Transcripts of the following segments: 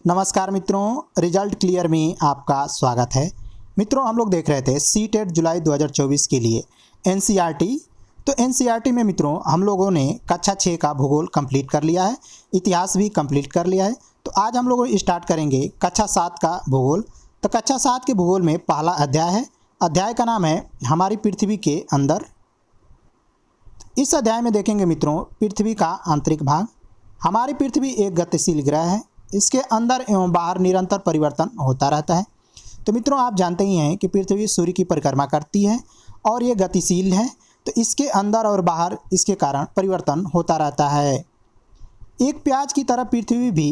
नमस्कार मित्रों, result clear में आपका स्वागत है। मित्रों, हम लोग देख रहे थे सीटेट जुलाई 2024 के लिए एनसीईआरटी। तो एनसीईआरटी में मित्रों हम लोगों ने कक्षा 6 का भूगोल कंप्लीट कर लिया है, इतिहास भी कंप्लीट कर लिया है। तो आज हम लोग स्टार्ट करेंगे कक्षा 7 का भूगोल। तो कक्षा 7 के भूगोल में पहला अध्याय है। अध्याय का नाम है हमारी पृथ्वी के अंदर। इस अध्याय में देखेंगे मित्रों पृथ्वी का आंतरिक भाग। हमारी पृथ्वी एक गतिशील ग्रह है, इसके अंदर एवं बाहर निरंतर परिवर्तन होता रहता है। तो मित्रों आप जानते ही हैं कि पृथ्वी सूर्य की परिक्रमा करती है और ये गतिशील है, तो इसके अंदर और बाहर इसके कारण परिवर्तन होता रहता है। एक प्याज की तरह पृथ्वी भी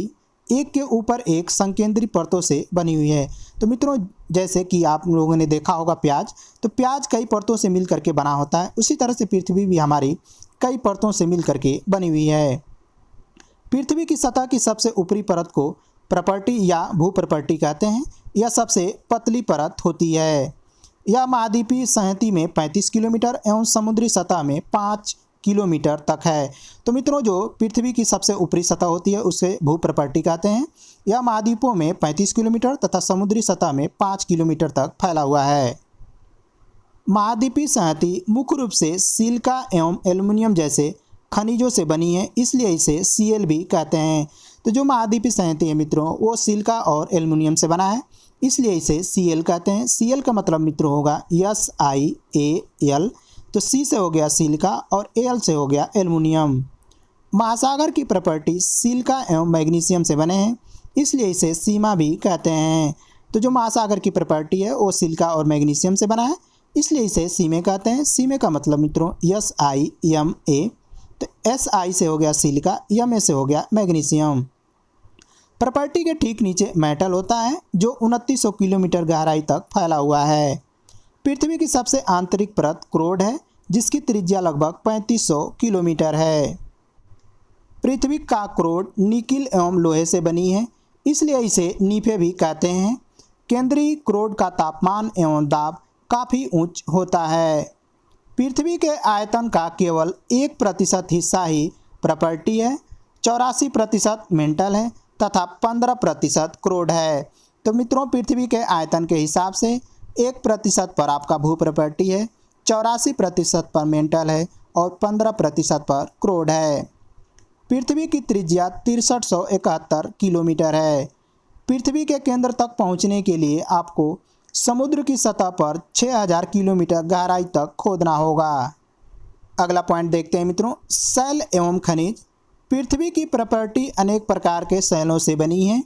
एक के ऊपर एक संकेंद्री परतों से बनी हुई है। तो मित्रों जैसे कि आप लोगों ने देखा होगा प्याज, तो प्याज कई परतों से मिल करके बना होता है, उसी तरह से पृथ्वी भी हमारी कई परतों से मिल करके बनी हुई है। पृथ्वी की सतह की सबसे ऊपरी परत को प्रपर्टी या भूप्रपर्टी कहते हैं। यह सबसे पतली परत होती है। यह महाद्वीपीय संहति में 35 किलोमीटर एवं समुद्री सतह में 5 किलोमीटर तक है। तो मित्रों जो पृथ्वी की सबसे ऊपरी सतह होती है उसे भूप्रपर्टी कहते हैं। यह महाद्वीपों में 35 किलोमीटर तथा समुद्री सतह में 5 किलोमीटर तक फैला हुआ है। महाद्वीपीय संहति मुख्य रूप से सिलिका एवं एल्युमिनियम जैसे खनिजों से बनी है, इसलिए इसे Cl भी कहते हैं। तो जो महाद्वीपीय संहति है मित्रों वो सिलिका और एल्युमिनियम से बना है, इसलिए इसे Cl कहते हैं। Cl का मतलब मित्रों होगा SiAl। तो C से हो गया सिलिका और Al से हो गया एल्युमिनियम। महासागर की प्रॉपर्टी सिलिका एवं मैग्नीशियम से बने हैं, इसलिए इसे सीमा भी कहते हैं। तो जो महासागर की प्रॉपर्टी है वो सिलिका और मैग्नीशियम से बना है, इसलिए इसे सीमे कहते हैं। सीमे का मतलब मित्रों SiMa। तो Si से हो गया सिलिका, Ma से हो गया मैग्नीशियम। प्रॉपर्टी के ठीक नीचे मेटल होता है जो 2900 किलोमीटर गहराई तक फैला हुआ है। पृथ्वी की सबसे आंतरिक परत क्रोड है, जिसकी त्रिज्या लगभग 3500 किलोमीटर है। पृथ्वी का क्रोड निकिल एवं लोहे से बनी है, इसलिए इसे नीफे भी कहते हैं। केंद्रीय क्रोड का तापमान एवं दाब काफ़ी उच्च होता है। पृथ्वी के आयतन का केवल 1% हिस्सा ही प्रॉपर्टी है, 84% मेंटल है तथा 15% क्रोड है। तो मित्रों पृथ्वी के आयतन के हिसाब से 1% पर आपका भू प्रॉपर्टी है, 84% पर मेंटल है और 15% पर क्रोड है। पृथ्वी की त्रिज्या 6371 किलोमीटर है। पृथ्वी के केंद्र तक पहुंचने के लिए आपको समुद्र की सतह पर 6000 किलोमीटर गहराई तक खोदना होगा। अगला पॉइंट देखते हैं मित्रों, शैल एवं खनिज। पृथ्वी की प्रॉपर्टी अनेक प्रकार के शैलों से बनी है।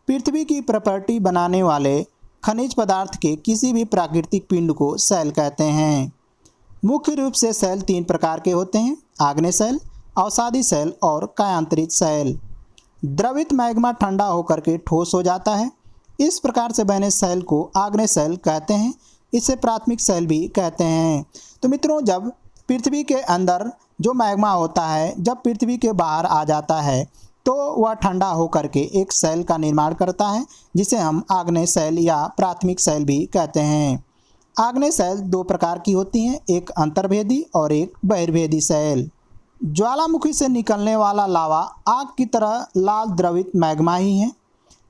पृथ्वी की प्रॉपर्टी बनाने वाले खनिज पदार्थ के किसी भी प्राकृतिक पिंड को शैल कहते हैं। मुख्य रूप से शैल 3 प्रकार के होते हैं, आग्नेय शैल, अवसादी शैल और कायांतरित शैल। द्रवित मैग्मा ठंडा होकर के ठोस हो जाता है, इस प्रकार से बने शैल को आग्नेय शैल कहते हैं। इसे प्राथमिक शैल भी कहते हैं। तो मित्रों जब पृथ्वी के अंदर जो मैग्मा होता है जब पृथ्वी के बाहर आ जाता है तो वह ठंडा होकर के एक शैल का निर्माण करता है, जिसे हम आग्नेय शैल या प्राथमिक शैल भी कहते हैं। आग्नेय शैल 2 प्रकार की होती हैं, एक अंतर्भेदी और एक बहिर्भेदी शैल। ज्वालामुखी से निकलने वाला लावा आग की तरह लाल द्रवित मैग्मा ही है।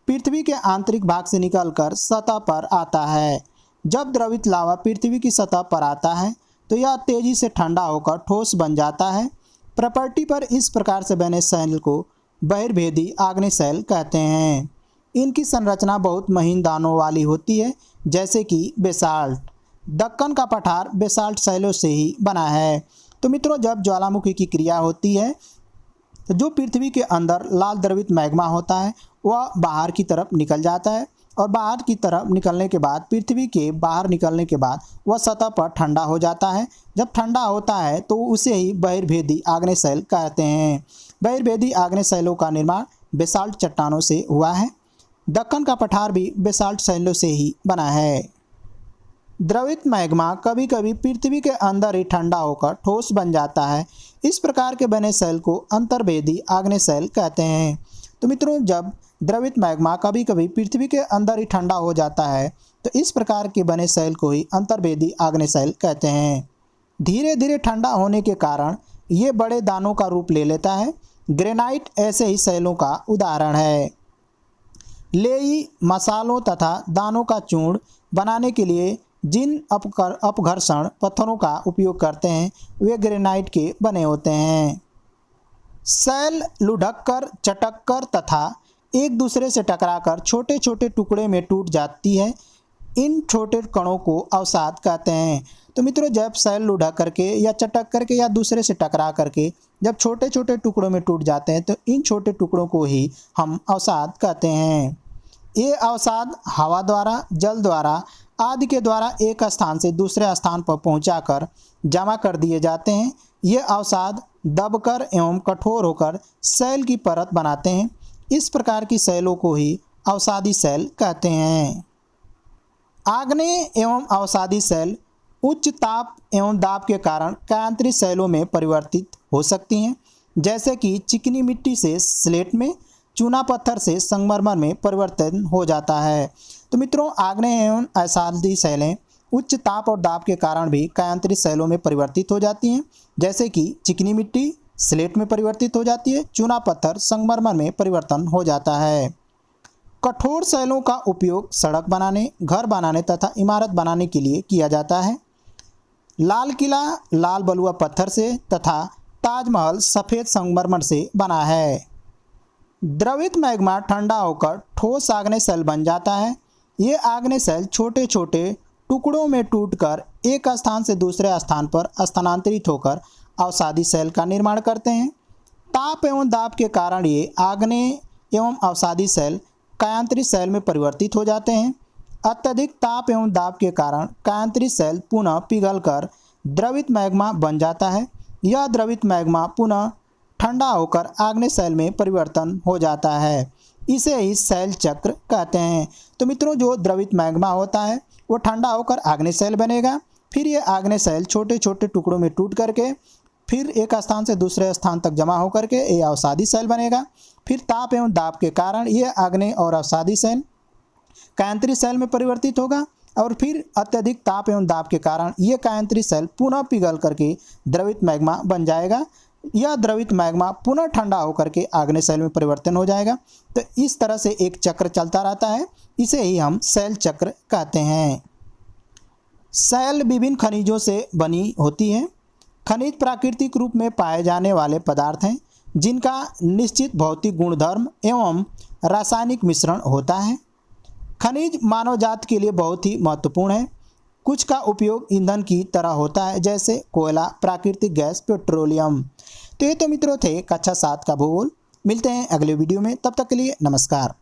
पृथ्वी के आंतरिक भाग से निकलकर सतह पर आता है। जब द्रवित लावा पृथ्वी की सतह पर आता है तो यह तेजी से ठंडा होकर ठोस बन जाता है। प्रॉपर्टी पर इस प्रकार से बने शैल को बहिर्भेदी आग्नेय शैल कहते हैं। इनकी संरचना बहुत महीन दानों वाली होती है, जैसे कि बेसाल्ट। दक्कन का पठार बेसाल्ट शैलों से ही बना है। तो मित्रों जब ज्वालामुखी की क्रिया होती है तो जो पृथ्वी के अंदर लाल द्रवित मैग्मा होता है वह बाहर की तरफ निकल जाता है और बाहर की तरफ निकलने के बाद पृथ्वी के बाहर निकलने के बाद वह सतह पर ठंडा हो जाता है। जब ठंडा होता है तो उसे ही बहिर्भेदी आग्नेय शैल कहते हैं। बहिर्भेदी आग्नेय शैलों का निर्माण बेसाल्ट चट्टानों से हुआ है। दक्कन का पठार भी बेसाल्ट शैलों से ही बना है। द्रवित मैग्मा कभी कभी पृथ्वी के अंदर ही ठंडा होकर ठोस बन जाता है। इस प्रकार के बने शैल को अंतर्भेदी आग्नेय शैल कहते हैं। तो मित्रों जब द्रवित मैग्मा कभी कभी पृथ्वी के अंदर ही ठंडा हो जाता है तो इस प्रकार के बने शैल को ही अंतर्भेदी आग्नेय शैल कहते हैं। धीरे धीरे ठंडा होने के कारण ये बड़े दानों का रूप ले लेता है। ग्रेनाइट ऐसे ही शैलों का उदाहरण है। लेई मसालों तथा दानों का चूर्ण बनाने के लिए जिन अपघर्षण पत्थरों का उपयोग करते हैं वे ग्रेनाइट के बने होते हैं। सैल लुढ़ककर, चटककर तथा एक दूसरे से टकराकर छोटे छोटे टुकड़े में टूट जाती है। इन छोटे कणों को अवसाद कहते हैं। तो मित्रों, जब सैल लुढ़क करके या चटक करके या दूसरे से टकरा करके जब छोटे छोटे टुकड़ों में टूट जाते हैं तो इन छोटे टुकड़ों को ही हम अवसाद कहते हैं। ये अवसाद हवा द्वारा, जल द्वारा आदि के द्वारा एक स्थान से दूसरे स्थान पर पहुंचाकर जमा कर दिए जाते हैं। ये अवसाद दबकर एवं कठोर होकर सैल की परत बनाते हैं। इस प्रकार की सैलों को ही अवसादी सैल कहते हैं। आग्नेय एवं अवसादी सैल उच्च ताप एवं दाब के कारण कायांतरित सैलों में परिवर्तित हो सकती हैं, जैसे कि चिकनी मिट्टी से स्लेट में, चूना पत्थर से संगमरमर में परिवर्तन हो जाता है। तो मित्रों, आग्नेय एवं अवसादी सैलें उच्च ताप और दाब के कारण भी कायांतरित सैलों में परिवर्तित हो जाती हैं, जैसे कि चिकनी मिट्टी स्लेट में परिवर्तित हो जाती है, चूना पत्थर संगमरमर में परिवर्तन हो जाता है। कठोर सैलों का उपयोग सड़क बनाने, घर बनाने तथा इमारत बनाने के लिए किया जाता है। लाल किला लाल बलुआ पत्थर से तथा ताजमहल सफ़ेद संगमरमर से बना है। द्रवित मैग्मा ठंडा होकर ठोस आग्नेय सैल बन जाता है। ये आग्नेय सैल छोटे छोटे टुकड़ों में टूटकर एक स्थान से दूसरे स्थान पर स्थानांतरित होकर अवसादी सैल का निर्माण करते हैं। ताप एवं दाब के कारण ये आग्नेय एवं अवसादी सैल कायांतरित सैल में परिवर्तित हो जाते हैं। अत्यधिक ताप एवं दाब के कारण कायांतरित सैल पुनः पिघलकर द्रवित मैग्मा बन जाता है। यह द्रवित मैग्मा पुनः ठंडा होकर आग्नेय सैल में परिवर्तन हो जाता है। इसे ही सैल चक्र कहते हैं। तो मित्रों, जो द्रवित मैग्मा होता है वो ठंडा होकर आग्नेय सैल बनेगा। फिर ये आग्नेय सैल छोटे छोटे टुकड़ों में टूट करके फिर एक स्थान से दूसरे स्थान तक जमा होकर के ये अवसादी सैल बनेगा। फिर ताप एवं दाब के कारण ये आग्नेय और अवसादी सैल कायांतरित सैल में परिवर्तित होगा और फिर अत्यधिक ताप एवं दाब के कारण ये कायांतरित सैल पुनः पिघल करके द्रवित मैग्मा बन जाएगा। यह द्रवित मैग्मा पुनः ठंडा होकर के आग्नेय सैल में परिवर्तन हो जाएगा। तो इस तरह से एक चक्र चलता रहता है। इसे ही हम सैल चक्र कहते हैं। सैल विभिन्न खनिजों से बनी होती है। खनिज प्राकृतिक रूप में पाए जाने वाले पदार्थ हैं जिनका निश्चित भौतिक गुणधर्म एवं रासायनिक मिश्रण होता है। खनिज मानव जाति के लिए बहुत ही महत्वपूर्ण है। कुछ का उपयोग ईंधन की तरह होता है, जैसे कोयला, प्राकृतिक गैस, पेट्रोलियम। तो ये तो मित्रों थे कक्षा 7 का भूगोल। मिलते हैं अगले वीडियो में, तब तक के लिए नमस्कार।